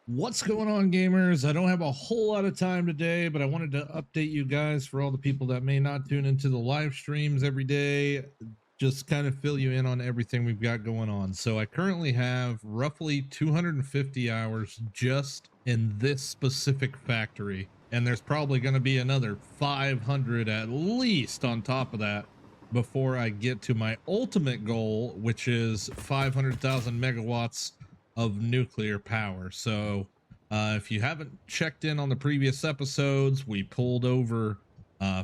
What's going on, gamers? I don't have a whole lot of time today, but I wanted to update you guys for all the people that may not tune into the live streams every day, just kind of fill you in on everything we've got going on. So I currently have roughly 250 hours just in this specific factory, and there's probably going to be another 500 at least on top of that before I get to my ultimate goal, which is 500,000 megawatts of nuclear power. So if you haven't checked in on the previous episodes, we pulled over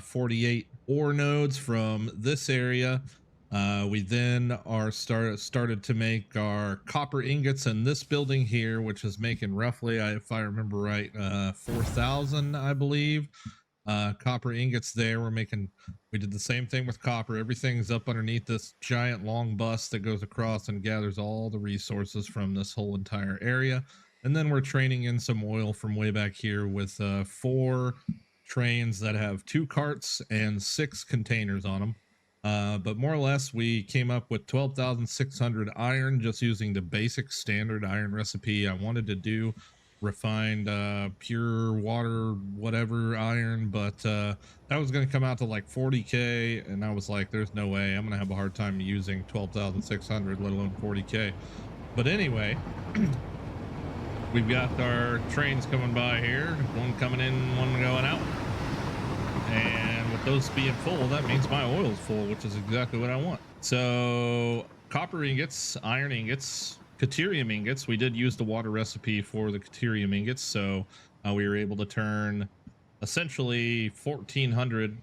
48 ore nodes from this area. We then started to make our copper ingots in this building here, which is making roughly, if I remember right, 4,000, I believe. Copper ingots there. We did the same thing with copper. Everything's up underneath this giant long bus that goes across and gathers all the resources from this whole entire area. And then we're training in some oil from way back here with 4 trains that have 2 carts and 6 containers on them. But more or less, we came up with 12,600 iron just using the basic standard iron recipe. I wanted to do refined pure water whatever iron, but that was going to come out to like 40k, and I was like, there's no way I'm gonna have a hard time using 12,600, let alone 40k. But anyway, we've got our trains coming by here, one coming in, one going out, and with those being full, that means my oil's full, which is exactly what I want. So copper ingots, iron ingots, Caterium ingots. We did use the water recipe for the Caterium ingots, so we were able to turn essentially 1,400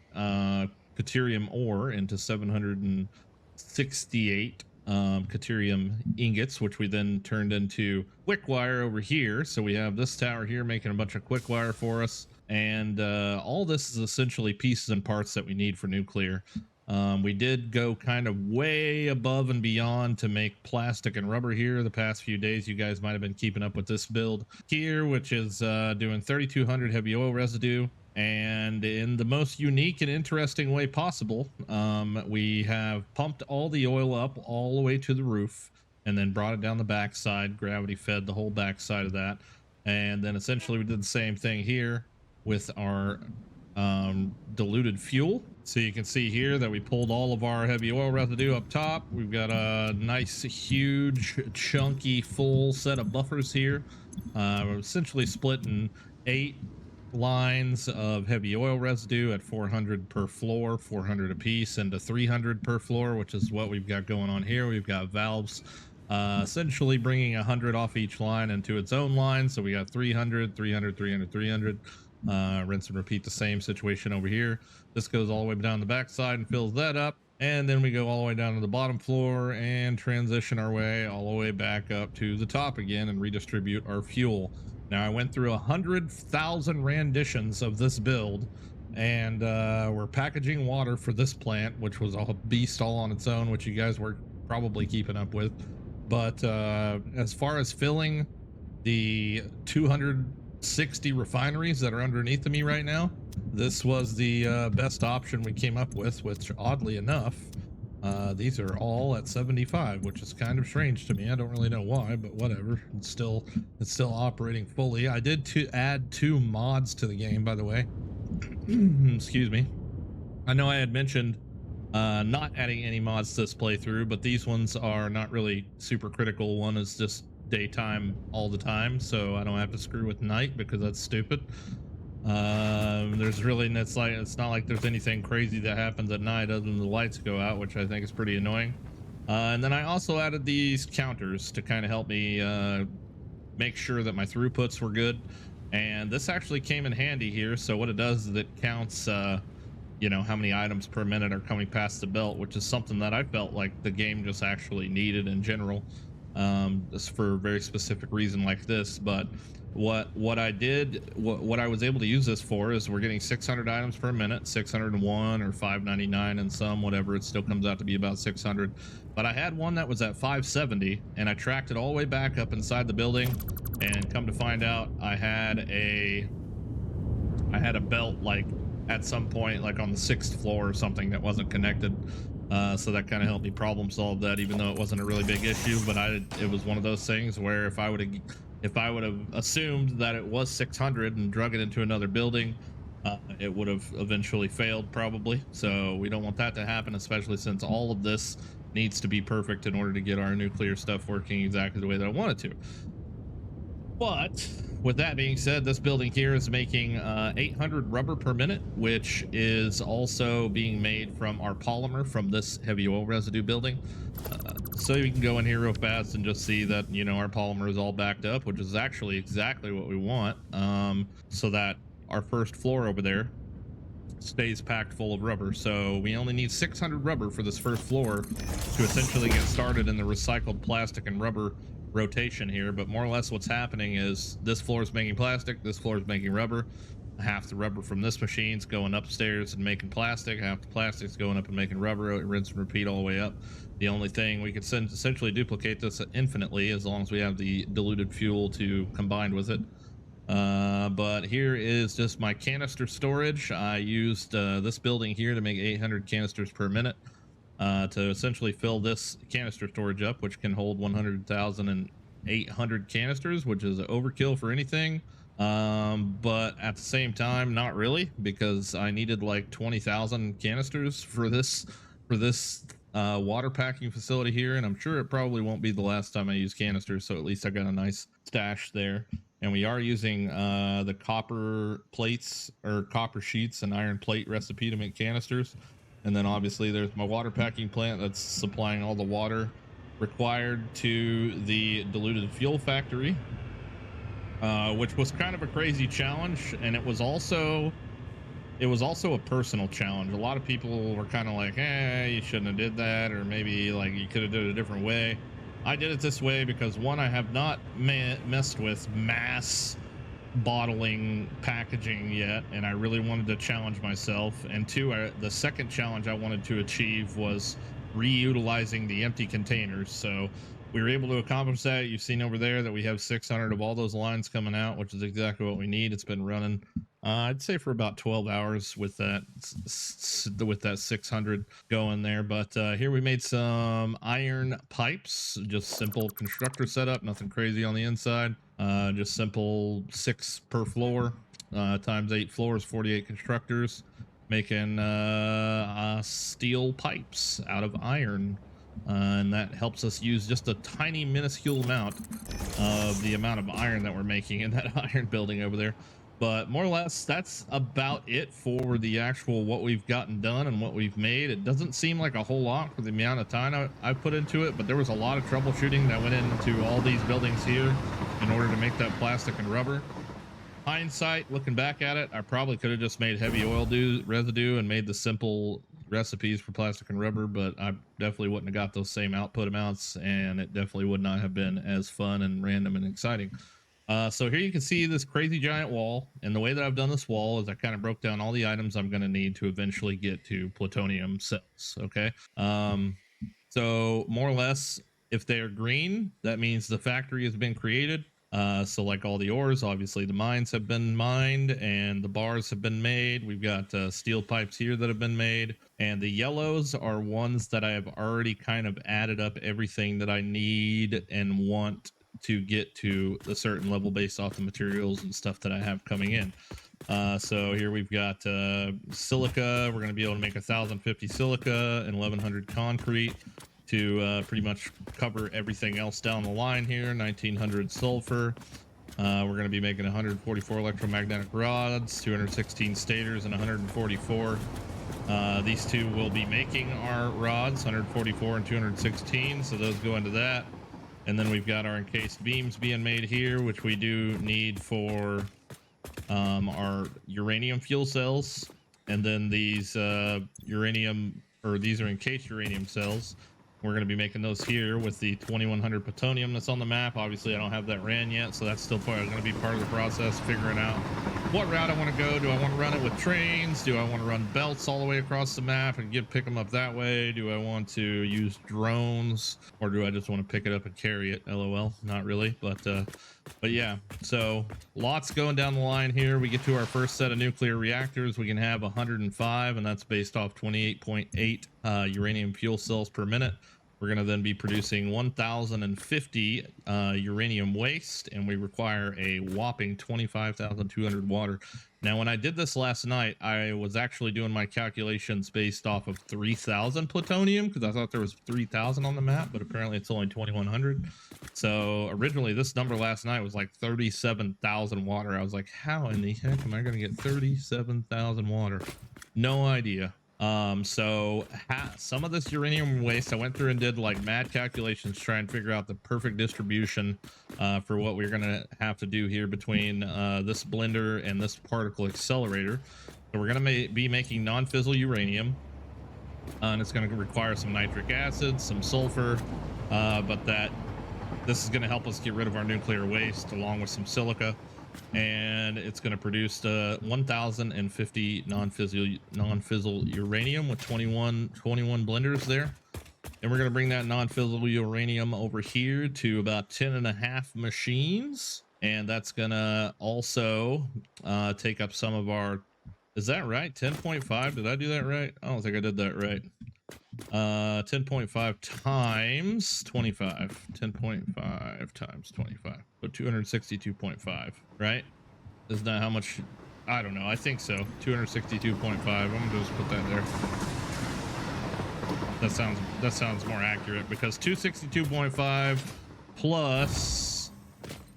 Caterium ore into 768 Caterium ingots, which we then turned into quick wire over here. So we have this tower here making a bunch of quick wire for us, and all this is essentially pieces and parts that we need for nuclear. We did go kind of way above and beyond to make plastic and rubber here the past few days. You guys might have been keeping up with this build here, which is doing 3,200 heavy oil residue. And in the most unique and interesting way possible, we have pumped all the oil up all the way to the roof and then brought it down the backside, gravity fed the whole backside of that. And then essentially we did the same thing here with our diluted fuel. So you can see here that we pulled all of our heavy oil residue up top. We've got a nice, huge, chunky, full set of buffers here. We're essentially split in 8 lines of heavy oil residue at 400 per floor, 400 a piece, into 300 per floor, which is what we've got going on here. We've got valves essentially bringing 100 off each line into its own line. So we got 300, 300, 300, 300. Rinse and repeat the same situation over here. This goes all the way down the backside and fills that up, and then we go all the way down to the bottom floor and transition our way all the way back up to the top again and redistribute our fuel. Now I went through 100,000 renditions of this build, and we're packaging water for this plant, which was a beast all on its own, which you guys were probably keeping up with. But as far as filling the 260 refineries that are underneath of me right now, this was the best option we came up with, which oddly enough, these are all at 75, which is kind of strange to me. I don't really know why, but whatever. It's still operating fully. I did add 2 mods to the game, by the way. Excuse me. I know I had mentioned not adding any mods to this playthrough, but these ones are not really super critical. One is just daytime all the time, so I don't have to screw with night because that's stupid. It's not like there's anything crazy that happens at night other than the lights go out, which I think is pretty annoying. And then I also added these counters to kind of help me make sure that my throughputs were good, and this actually came in handy here. So what it does is it counts you know, how many items per minute are coming past the belt, which is something that I felt like the game just actually needed in general, just for a very specific reason like this. But what I was able to use this for is we're getting 600 items per minute, 601 or 599 and some, whatever. It still comes out to be about 600. But I had one that was at 570, and I tracked it all the way back up inside the building, and come to find out I had a belt like at some point like on the 6th floor or something that wasn't connected. So that kind of helped me problem solve that, even though it wasn't a really big issue. But it was one of those things where if I would have If I would have assumed that it was 600 and drug it into another building, it would have eventually failed probably. So we don't want that to happen, especially since all of this needs to be perfect in order to get our nuclear stuff working exactly the way that I want it to. But with that being said, this building here is making 800 rubber per minute, which is also being made from our polymer from this heavy oil residue building. So you can go in here real fast and just see that, you know, our polymer is all backed up, which is actually exactly what we want. So that our first floor over there stays packed full of rubber. So we only need 600 rubber for this first floor to essentially get started in the recycled plastic and rubber rotation here. But more or less what's happening is this floor is making plastic, this floor is making rubber. Half the rubber from this machine's going upstairs and making plastic, half the plastic's going up and making rubber. Rinse and repeat all the way up. The only thing we could essentially duplicate this infinitely as long as we have the diluted fuel to combine with it. But here is just my canister storage. I used this building here to make 800 canisters per minute to essentially fill this canister storage up, which can hold 100,800 canisters, which is overkill for anything. But at the same time, not really, because I needed like 20,000 canisters for this water packing facility here, and I'm sure it probably won't be the last time I use canisters, so at least I got a nice stash there. And we are using the copper plates or copper sheets and iron plate recipe to make canisters. And then obviously there's my water packing plant that's supplying all the water required to the diluted fuel factory, which was kind of a crazy challenge. And it was also a personal challenge. A lot of people were kind of like, you shouldn't have did that, or maybe like you could have did it a different way. I did it this way because, one, I have not messed with mass bottling packaging yet, and I really wanted to challenge myself. And two, the second challenge I wanted to achieve was reutilizing the empty containers. So we were able to accomplish that. You've seen over there that we have 600 of all those lines coming out, which is exactly what we need. It's been running I'd say for about 12 hours with that 600 going there. But here we made some iron pipes, just simple constructor setup, nothing crazy on the inside, just simple 6 per floor, times 8 floors, 48 constructors, making steel pipes out of iron. And that helps us use just a tiny minuscule amount of the amount of iron that we're making in that iron building over there. But more or less, that's about it for the actual what we've gotten done and what we've made. It doesn't seem like a whole lot for the amount of time I put into it, but there was a lot of troubleshooting that went into all these buildings here in order to make that plastic and rubber. Hindsight, looking back at it, I probably could have just made heavy oil residue and made the simple recipes for plastic and rubber, but I definitely wouldn't have got those same output amounts, and it definitely would not have been as fun and random and exciting. So here you can see this crazy giant wall, and the way that I've done this wall is I kind of broke down all the items I'm going to need to eventually get to plutonium cells. Okay. So more or less, if they're green, that means the factory has been created. So like all the ores, obviously the mines have been mined and the bars have been made. We've got steel pipes here that have been made, and the yellows are ones that I have already kind of added up everything that I need and want to get to a certain level based off the materials and stuff that I have coming in. So here we've got silica. We're going to be able to make 1,050 silica and 1,100 concrete to pretty much cover everything else down the line here. 1,900 sulfur. We're going to be making 144 electromagnetic rods, 216 stators, and 144. These two will be making our rods, 144 and 216. So those go into that. And then we've got our encased beams being made here, which we do need for our uranium fuel cells. And then these these are encased uranium cells. We're going to be making those here with the 2100 plutonium that's on the map. Obviously, I don't have that ran yet, so that's still going to be part of the process, figuring out what route I want to go. Do I want to run it with trains? Do I want to run belts all the way across the map and pick them up that way? Do I want to use drones, or do I just want to pick it up and carry it? LOL, not really, but yeah. So lots going down the line here. We get to our first set of nuclear reactors. We can have 105, and that's based off 28.8 uranium fuel cells per minute. We're going to then be producing 1,050 uranium waste, and we require a whopping 25,200 water. Now, when I did this last night, I was actually doing my calculations based off of 3,000 plutonium because I thought there was 3,000 on the map, but apparently it's only 2,100. So originally this number last night was like 37,000 water. I was like, how in the heck am I going to get 37,000 water? No idea. So some of this uranium waste, I went through and did like mad calculations, to try and figure out the perfect distribution for what we're gonna have to do here between this blender and this particle accelerator. So we're gonna be making non-fissile uranium, and it's gonna require some nitric acid, some sulfur, but this is gonna help us get rid of our nuclear waste along with some silica. And it's going to produce 1,050 non-fissile uranium with 21 blenders there. And we're going to bring that non-fissile uranium over here to about 10.5 machines, and that's going to also take up some of our, is that right, 10.5? Did I do that right? I don't think I did that right. 10.5 times 25. 10.5 times 25. So 262.5, right? Isn't that how much? I don't know. I think so. 262.5. I'm gonna just put that there. That sounds more accurate, because 262.5 plus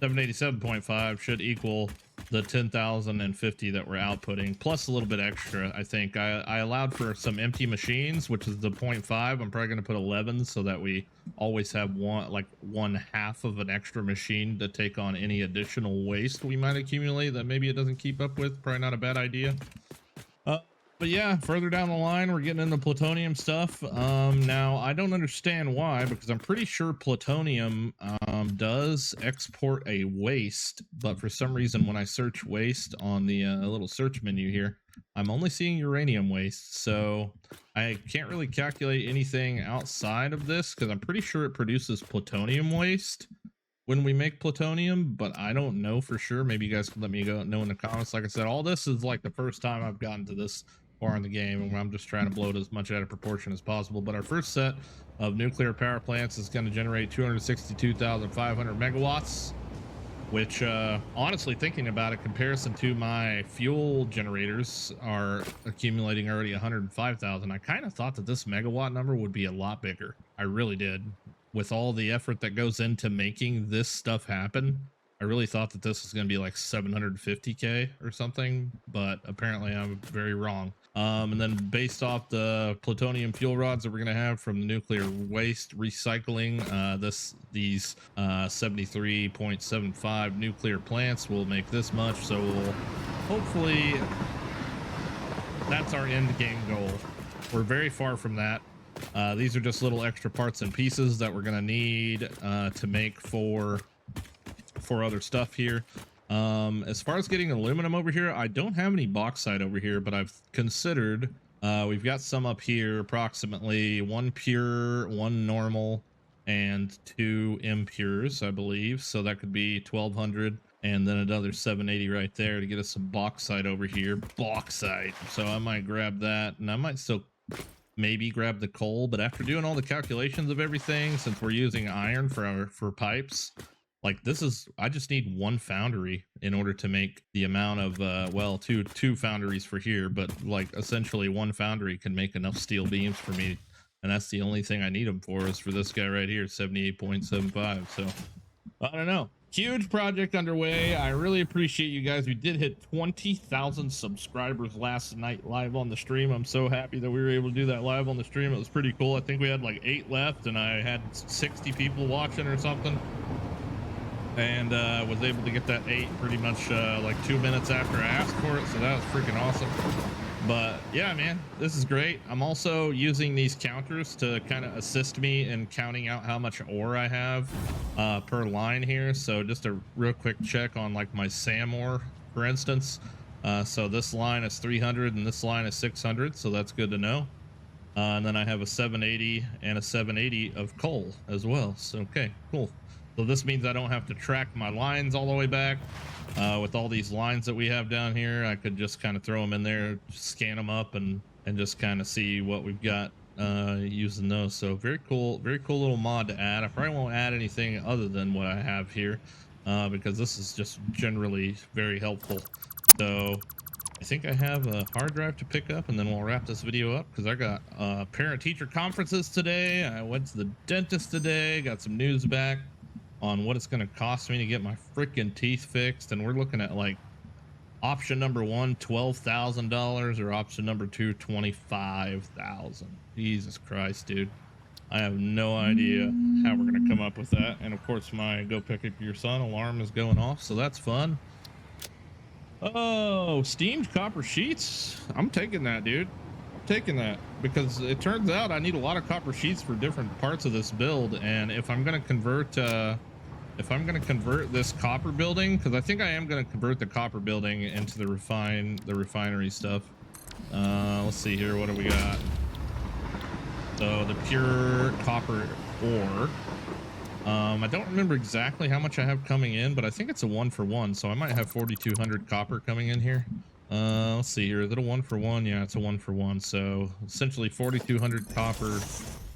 787.5 should equal the 10,050 that we're outputting, plus a little bit extra. I think I allowed for some empty machines, which is the 0.5. I'm probably going to put 11 so that we always have one half of an extra machine to take on any additional waste we might accumulate that maybe it doesn't keep up with. Probably not a bad idea. But yeah, further down the line, we're getting into plutonium stuff. Now, I don't understand why, because I'm pretty sure plutonium does export a waste, but for some reason, when I search waste on the little search menu here, I'm only seeing uranium waste. So I can't really calculate anything outside of this, because I'm pretty sure it produces plutonium waste when we make plutonium, but I don't know for sure. Maybe you guys can let me know in the comments. Like I said, all this is like the first time I've gotten to this far in the game, and I'm just trying to blow it as much out of proportion as possible. But our first set of nuclear power plants is going to generate 262,500 megawatts, which honestly, thinking about it, comparison to my fuel generators are accumulating already 105,000. I kind of thought that this megawatt number would be a lot bigger. I really did. With all the effort that goes into making this stuff happen, I really thought that this was going to be like 750k or something, but apparently I'm very wrong. And then based off the plutonium fuel rods that we're going to have from the nuclear waste recycling, these 73.75 nuclear plants will make this much. So we'll hopefully, that's our end game goal. We're very far from that. These are just little extra parts and pieces that we're going to need to make for other stuff here. As far as getting aluminum over here, I don't have any bauxite over here, but I've considered, we've got some up here, approximately 1 pure, 1 normal, and 2 impures, I believe. So that could be 1,200, and then another 780 right there to get us some bauxite over here. Bauxite. So I might grab that, and I might still maybe grab the coal, but after doing all the calculations of everything, since we're using iron for pipes, like I just need 1 foundry in order to make the amount of well, two foundries for here, but like essentially 1 foundry can make enough steel beams for me, and that's the only thing I need them for, is for this guy right here, 78.75. So I don't know. Huge project underway. I really appreciate you guys. We did hit 20,000 subscribers last night live on the stream. I'm so happy that we were able to do that live on the stream. It was pretty cool. I think we had like 8 left, and I had 60 people watching or something, and was able to get that 8 pretty much like 2 minutes after I asked for it. So that was freaking awesome. But yeah, man, this is great. I'm also using these counters to kind of assist me in counting out how much ore I have per line here. So just a real quick check on like my SAM ore, for instance. So this line is 300 and this line is 600, so that's good to know. And then I have a 780 and a 780 of coal as well. So okay, cool. So this means I don't have to track my lines all the way back. With all these lines that we have down here, I could just kind of throw them in there, scan them up, and just kind of see what we've got using those. So very cool little mod to add. I probably won't add anything other than what I have here, because this is just generally very helpful. So I think I have a hard drive to pick up, and then we'll wrap this video up because I got parent-teacher conferences today. I went to the dentist today, got some news back on what it's going to cost me to get my freaking teeth fixed, and we're looking at like option number one, $12,000, or option number two, 25,000. Jesus Christ, dude. I have no idea how we're going to come up with that. And of course, my go pick up your son alarm is going off, so that's fun. Oh, steamed copper sheets. I'm taking that, dude. I'm taking that because it turns out I need a lot of copper sheets for different parts of this build. And if I'm going to convert, this copper building, because I think I am going to convert the copper building into the refinery stuff. Let's see here. What do we got? So the pure copper ore. I don't remember exactly how much I have coming in, but I think it's a 1-for-1, so I might have 4,200 copper coming in here. Let's see here. Is it a 1-for-1? Yeah, it's a 1-for-1. So essentially 4,200 copper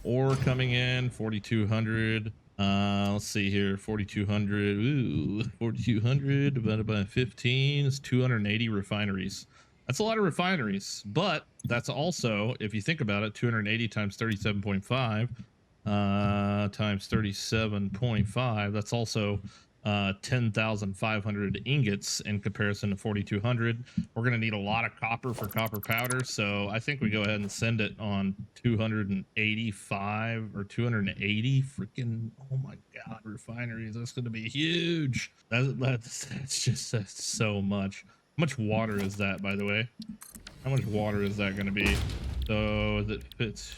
ore coming in, 4,200. Let's see here. 4,200. Ooh, 4,200 divided by 15 is 280 refineries. That's a lot of refineries, but that's also, if you think about it, 280 times 37.5 times 37.5, that's also 10,500 ingots in comparison to 4,200. We're going to need a lot of copper for copper powder, so I think we go ahead and send it on 285 or 280 freaking, oh my god, refineries. That's going to be huge. That's so much. How much water is that, by the way? How much water is that going to be? So that fits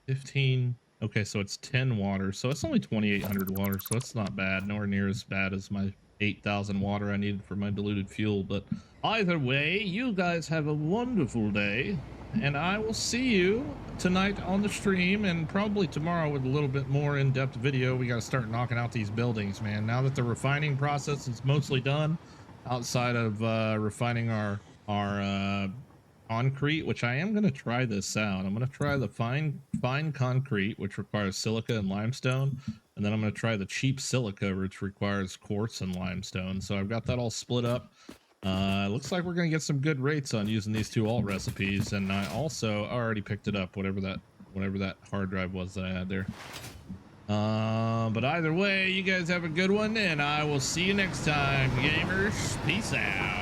15. Okay, so it's 10 water, so it's only 2,800 water, so it's not bad. Nowhere near as bad as my 8,000 water I needed for my diluted fuel. But either way, you guys have a wonderful day, and I will see you tonight on the stream, and probably tomorrow with a little bit more in-depth video. We got to start knocking out these buildings, man. Now that the refining process is mostly done, outside of refining our concrete, which I am going to try this out. I'm going to try the fine concrete, which requires silica and limestone, and then I'm going to try the cheap silica, which requires quartz and limestone. So I've got that all split up. Looks like we're going to get some good rates on using these two alt recipes, and I also already picked it up, whatever that hard drive was that I had there. But either way, you guys have a good one, and I will see you next time, gamers. Peace out.